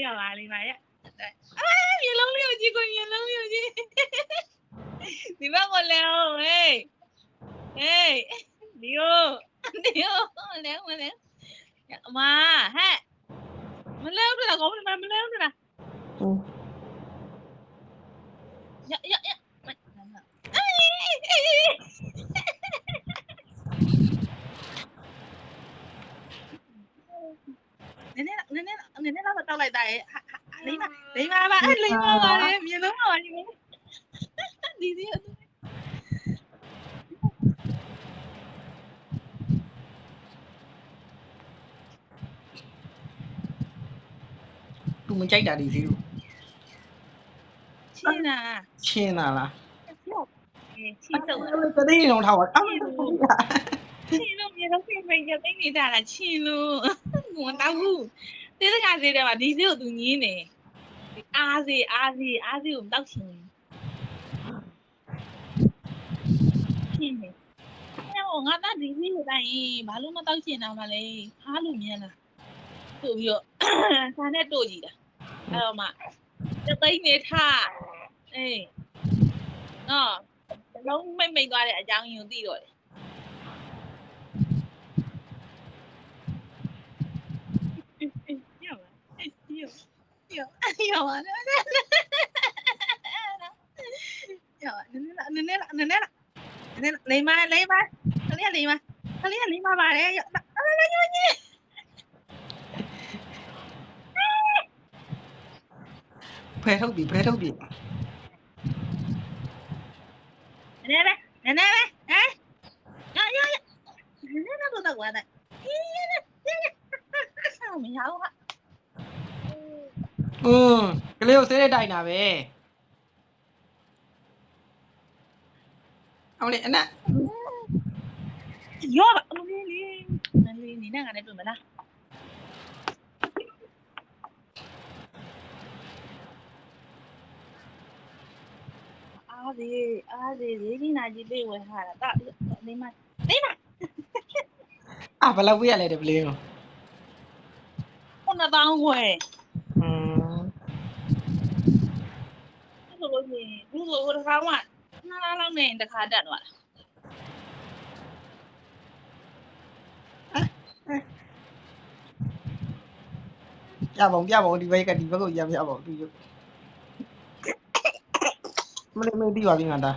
ရောက်ပါလိမ့်ပါရဲ့မျက်လုံးလေးကိုကြည့်ကိုမျက်လုံးလေးကိုကြည့်ဒီဘက်ကိုလဲအောင်ဟေးဒီကိုလဲမလဲအမဟဲ့မလဲဘူးလားကောင်းမလဲဘူးလားရနည်းတော့တောက်လိုက်တာရဲ့လိမ့်ပါလိမ့်ပါပါလိမ့်ပါပါလေမျက်လုံးပါဒီစီသူမကြိုက်တာဒီစီကိုချင်းလားလားချင်းစုပ်တတိယလုံးထားပါချင်းလို့မြေတော့ပြင်ပြင်ကြသိနေတာလားချင်းလို့ငွန်တော့ဘူးတေးစကားစေးတယ်မှာဒီစီကိုသူညင်းနေအားစီကိုတောက်ချင်ချင်းနေငါသားဒီစီကိုတိုင်းဘာလို့မတောက်ချင်တော့မလဲဟားလို့မြင်လားဆိုပြီးတော့စာနဲ့တို့ကြည့်တာအဲ့တော့မှသိနေထားနော်လုံးမိတ်သွားတဲ့အကြောင်းရင်းကိုသိတော့တယ်ရောက်ပါနဲ့ရောက်နည်းလိမ္မာကလေးလိမ္မာပါတယ်ဖဲထုတ်ပြီနည်းပဲဟဲ့နည်းတော့ကွာတဲ့ဆောင်းမရဘူးဟာကလေးကိုဆေးနဲ့တိုင်တာပဲအောင်လေအနက်ရောပါလေးနေနဲ့ငါနဲ့တွေ့မလားအားသေးဒီနာကြီးလေးဝယ်ထားတာလိမ္မာဘယ်လောက်ပြရလဲတဲ့ပလေးကို9000ခွဲဆိုလို့ရှိရင်သူ့ကိုဟိုတစ်ခါမှ2လားလောက်နဲ့တစ်ခါတက်သွားတာပြပါဦးဒီဘက်ကဒီဘက်ကိုရပါဦးသူရုပ်မလေးမေးပြီးပါပြီငါသား